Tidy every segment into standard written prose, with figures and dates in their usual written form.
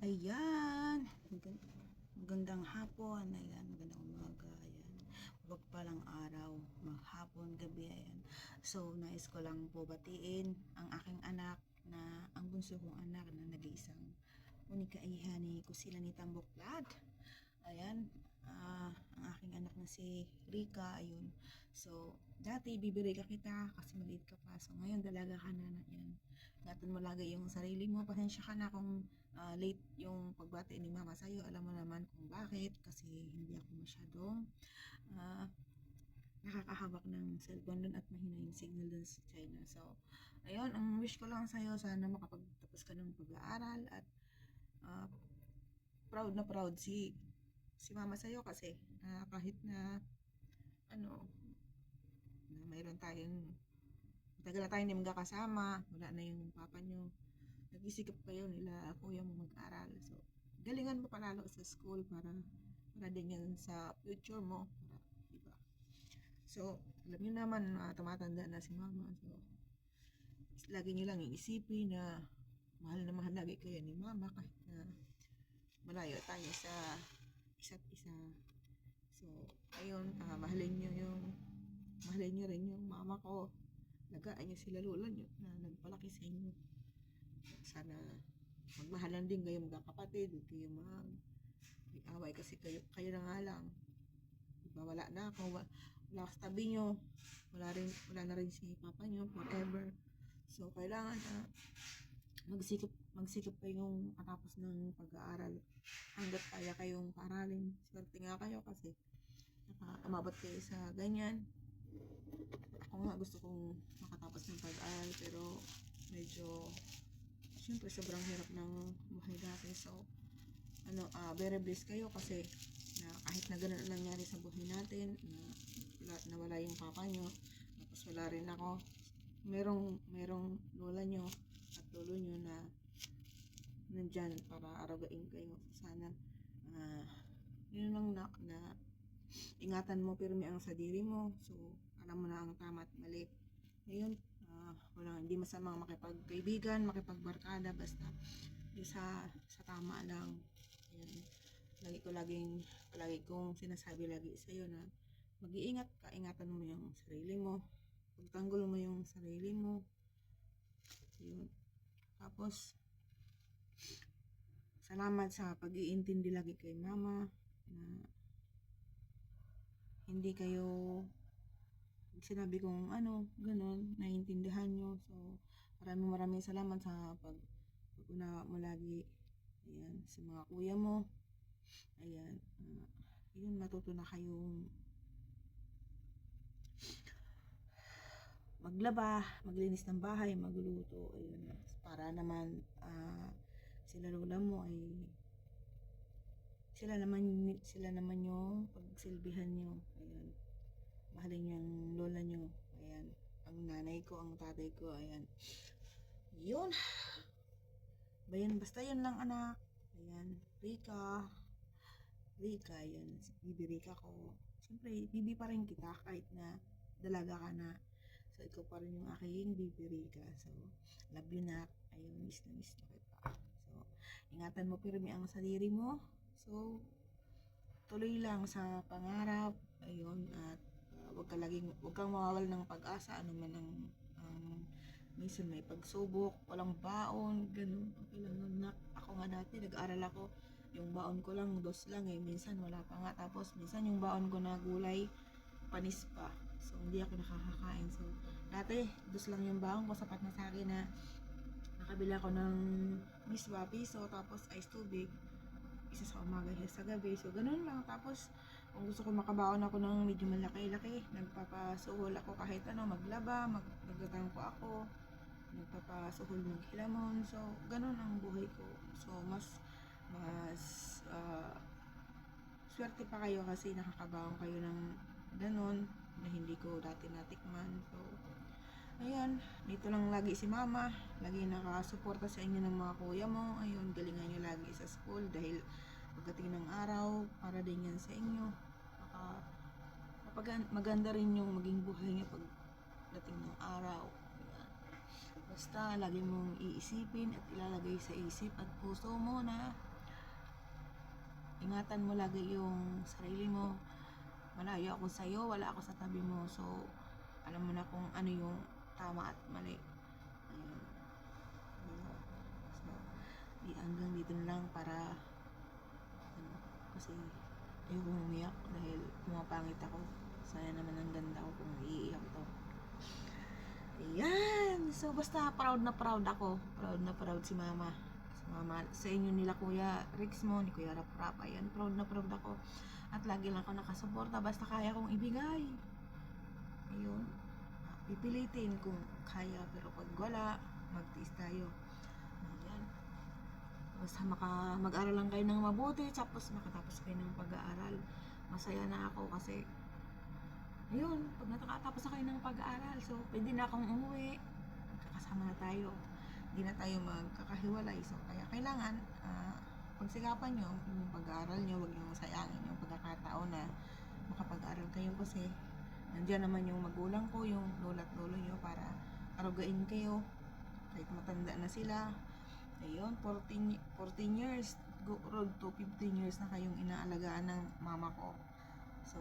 Ayan, magandang hapon, ayan, magandang umaga, ayan, wag palang araw, maghapon, gabi, ayan. So, nais ko lang po batiin ang aking anak na, ang bunso kong anak na nag-iisang unika iha ni Kusila ni Tambuklad. Ayan, ang aking anak na si Rika, ayun. So, dati bibirika kita kasi maliit ka pa. So, ngayon dalaga ka na yan. Ingatan mo lagi yung sarili mo. Pasensya ka na kung late yung pagbati ni mama sa'yo. Alam mo naman kung bakit. Kasi hindi ako masyadong nakakahawak ng cellphone dun at mahina yung signal dun sa China. So, ayun, ang wish ko lang sa'yo, sana makapagtapos ka ng pag-aaral at proud si mama sa'yo kasi kahit na ano, na mayroon tayong matagal na tayo hindi magkakasama, wala na yung papa nyo, nag-isikap kayo nila kuya mo mag-aral. So, galingan mo palalo sa school para din yan sa future mo, para, diba? So, alam nyo naman, tumatanda na si mama. So, lagi nyo lang iisipin na mahal na mahal lagi kayo ni mama kahit na malayo tayo sa isa't isa. So, ayun, mahalin nyo rin yung mama ko. Lagaan nyo sila lola nyo na nagpalaki sa inyo. Sana magmahalan din kayo magkakapatid, huwag kayo mag-away kasi kayo na nga lang. Diba, wala na ako, wala sa tabi nyo, wala na rin si papa nyo forever. So, kailangan magsikap kayong matapos ng pag-aaral hanggat kaya kayong paralin. Swerte nga kayo kasi umabot kayo sa ganyan. Ako nga gusto kong makatapos ng pag-aaral pero medyo syempre sobrang hirap ng buhay dati. So very blessed kayo kasi na kahit na ganun ang nangyari sa buhay natin, na nawala yung papa nyo, tapos wala rin ako, merong lola nyo at lolo nyo na nandyan para aragain kayo. Sana yun lang na ingatan mo pirmi ang sarili mo. So, alam mo na ang tama at mali. Ngayon, hindi masamang makipagkaibigan, makipagbarkada, basta yung sa tama lang. Ayan. Lagi kong sinasabi lagi sa'yo na mag-iingat ka, ingatan mo yung sarili mo, pagtanggol mo yung sarili mo. Yun. Tapos, salamat sa pag-iintindi lagi kay mama na hindi kayo sinabi kong ganun, naiintindihan nyo. So, maraming salamat sa pag-una mo lagi. Ayan, sa mga kuya mo. Ayan, yun, matuto na kayong maglaba, maglinis ng bahay, magluto. Ayun, para naman sila lola mo ay sila naman yung pagsilbihan nyo. Ayan, mahalin yung lola nyo. Ayan, ang nanay ko, ang tatay ko. Ayan, yun, bayan, basta yun lang anak. Ayan, Rika, yan, bibi Rika ko. Siyempre, bibi pa rin kita kahit na dalaga ka na. So, ikaw pa rin yung aking bibi Rika. So, love you na. Ayun, miss na kita. So, ingatan mo pirmi ang sarili mo. So, tuloy lang sa pangarap. Ayun, at wag kang mawawal ng pag-asa. Ano man ang minsan may pagsubok, walang baon, ganun. Okay lang na. Ako nga dati, nag-aaral ako. Yung baon ko lang, 2 lang eh. Minsan wala pa nga. Tapos, minsan yung baon ko na gulay, panis pa. So, hindi ako nakakakain. So, dati, 2 lang yung baon ko. Sapat na sa akin na nakabila ko ng miswa, piso, tapos ice tubig. Isa sa umaga, isa sa gabi. So, ganun lang. Tapos, kung gusto ko makabaon ako ng medyo malaki-laki, nagpapasuhol ako kahit maglaba, nagtatangko ako, nagpapasuhol ng hilamon. So, ganun ang buhay ko. So, mas swerte pa kayo kasi nakakabaon kayo ng ganun na hindi ko dati natikman. So, ayan, dito lang lagi si mama, lagi nakasuporta sa inyo ng mga kuya mo. Ayun, galingan nyo lagi sa school dahil pagdating ng araw, para din yan sa inyo. Maganda rin yung maging buhay nyo pagdating ng araw. Ayan. Basta lagi mong iisipin at ilalagay sa isip at puso mo na ingatan mo lagi yung sarili mo. Malayo ako sa'yo, wala ako sa tabi mo. So, alam mo na kung ano yung tama at mali. Ayun. So, hanggang dito na lang para kasi ayokong umiyak dahil pumapangit ako. Sana naman ang ganda ko kung iiyak to. Ayan. So, basta proud na proud ako. Proud na proud si mama. Sa inyo nila Kuya Rex mo, ni Kuya Rap Rap. Ayan, proud na proud ako. At lagi lang ako nakasuporta basta kaya kong ibigay. Ayun. Pipilitin kung kaya, pero pag wala, magtiis tayo. Ayan. Basta mag-aral lang kayo ng mabuti, tapos makatapos kayo ng pag-aaral. Masaya na ako kasi ayun, pag nakatapos na kayo ng pag-aaral, so pwede na akong umuwi, magkakasama na tayo, hindi na tayo magkakahiwalay. So kaya kailangan pagsikapan nyo yung pag-aaral nyo, huwag nyo sayangin yung pagkakataon na makapag-aaral kayo kasi nandiyan naman yung magulang ko, yung lola at lolo nyo para arugain kayo kahit matanda na sila. Ayun, 14 years, road to 15 years na kayong inaalagaan ng mama ko. So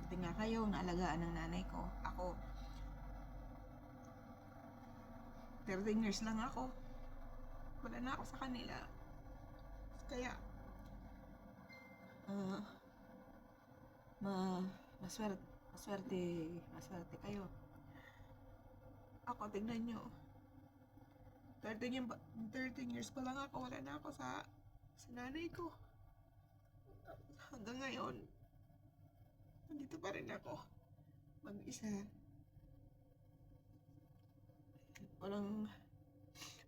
buti nga kayo naalagaan ng nanay ko. Ako 13 years lang ako, wala na ako sa kanila. Kaya maswerte kayo. Ako, tignan nyo, 13 years pa lang ako, wala na ako sa nanay ko. Hanggang ngayon, nandito pa rin ako, mag-isa.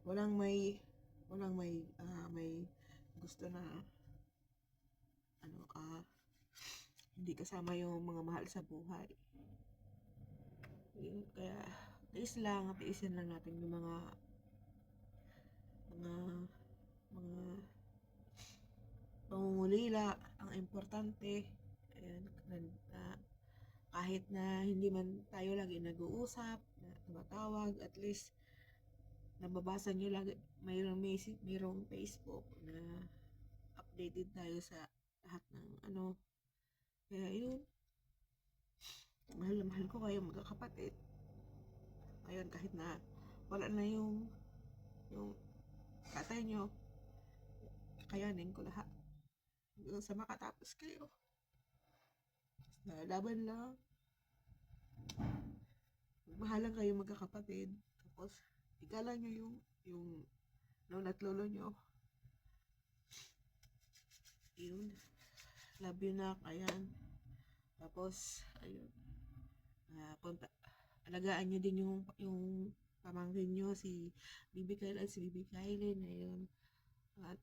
Walang may gusto na hindi kasama yung mga mahal sa buhay. Yun, kaya tiisin lang natin yung mga pangungulila. Ang importante, ayan, kahit na hindi man tayo lagi nag-uusap, na tumatawag, at least nababasa nyo lagi, mayroong Facebook na updated tayo sa lahat ng kaya yun, mahal na mahal ko kayo magkakapatid. Ayun, kahit na wala na yung tatay nyo, kakayanin ko lahat hanggang sa makatapos kayo. Laban lang, magmahalan kayo magkakapatid, tapos igalan nyo yung lola at lolo nyo. Yun, love you na. Ayan, tapos ayun, alagaan nyo din yung pamangkin nyo, si Bibi Kyle at si Bibi Kylin. Ayun, at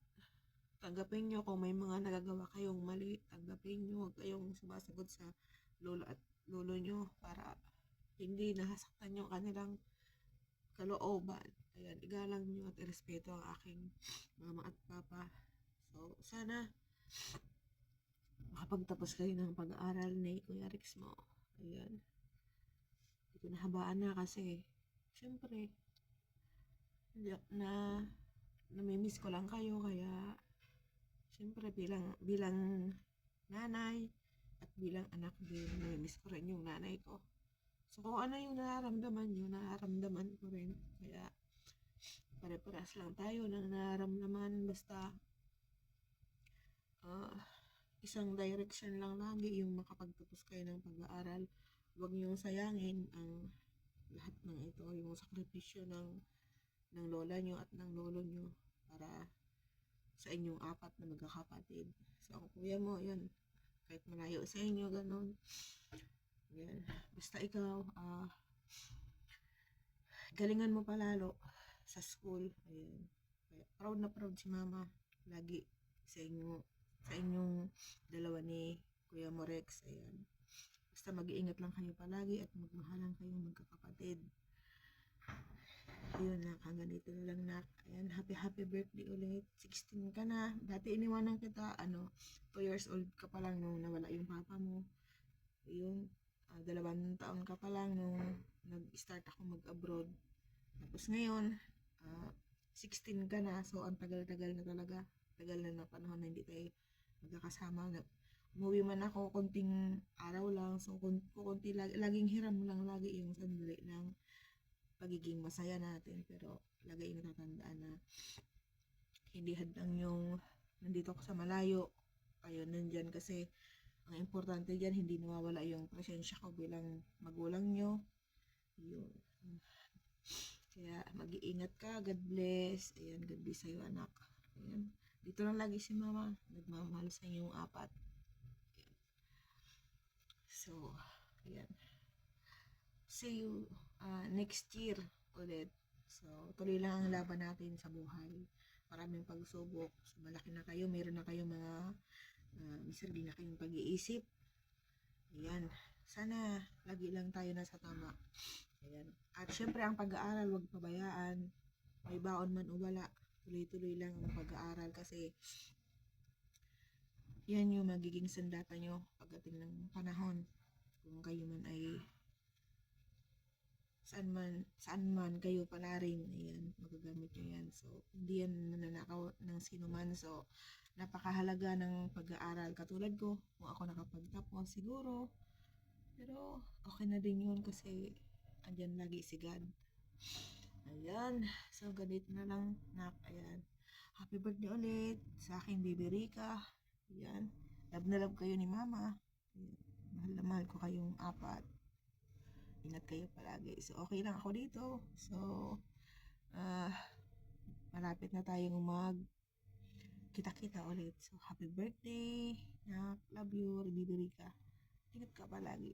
tanggapin nyo kung may mga nagagawa kayong mali, tanggapin nyo, huwag kayong sumasagot sa lolo at lolo nyo para hindi nasaktan yung kanilang kalooban. Ayan, igalang nyo at irespeto ang aking mama at papa. So, sana makapagtapos kayo ng pag-aaral ni Kuya Rex mo. Ayan, hindi ko nahabaan na kasi syempre namimiss ko lang kayo. Kaya syempre bilang nanay at bilang anak din, namimiss ko rin yung nanay ko. So kung ano yung nararamdaman nyo, nararamdaman ko rin. Kaya pare-paras lang tayo ng nararamdaman. Basta isang direction lang lagi, yung makapagtapos kayo ng pag-aaral. Huwag niyong sayangin ang lahat ng ito, yung sakripisyo ng lola nyo at ng lolo nyo para sa inyong apat na magkakapatid. So ang kuya mo, yun, kahit malayo sa inyo, ganun. Yan. Basta ikaw, galingan mo palalo sa school. Ayan. Kaya proud na proud si mama lagi sa inyong dalawa ni Kuya Morex. Ayan. Basta mag-iingat lang kayo palagi at magmahalan kayong magkakapatid. Yun na, hanggang dito na lang na. Ayan, happy birthday ulit. 16 ka na. Dati iniwanan kita, 2 years old ka pa lang nung nawala yung papa mo. Yun, 2 taon ka pa lang nung nag-start ako mag-abroad. Tapos ngayon, 16 ka na. So, ang tagal-tagal na talaga. Tagal na panahon na hindi tayo magkakasama. Umuwi man ako, konting araw lang. So, konti, laging hiram lang lagi yung sandali ng pagiging masaya natin. Pero, lagi yung natatandaan na hindi hadlang yung nandito ako sa malayo. Kayo nandyan kasi ang importante dyan, hindi nawawala yung presensya ko bilang magulang nyo. Yun. Kaya mag-iingat ka. God bless. Ayan, God bless sa'yo anak. Ayan. Dito lang lagi si mama. Nagmamahal sa inyong apat. Ayan. So, ayan. See you next year ulit. So, tuloy lang ang laban natin sa buhay. Maraming pagsubok. So, malaki na kayo. Meron na kayong mga sarili na kayong pag-iisip. Ayan. Sana lagi lang tayo nasa tama. Ayan. At syempre ang pag-aaral, huwag pabayaan. May baon man o wala. Tuloy-tuloy lang ang pag-aaral kasi yan yung magiging sandata nyo pagdating ng panahon. Kung kayo man ay saan man kayo palaring, ayan, magagamit nyo yan. So, hindi yan mananakaw ng sino man. So, napakahalaga ng pag-aaral. Katulad ko, kung ako nakapagtapos siguro, pero okay na din yun kasi andyan lagi si God. Ayan. So, ganito na lang, nak. Ayan. Happy birthday ulit sa aking baby Rika. Ayan. Love na love kayo ni mama. Ayan. Mahal na mahal ko kayong apat. Ingat kayo palagi. So, okay lang ako dito. So, malapit na tayong kita-kita ulit. So, happy birthday. Nak, love you. Baby Rika. Ingat ka palagi.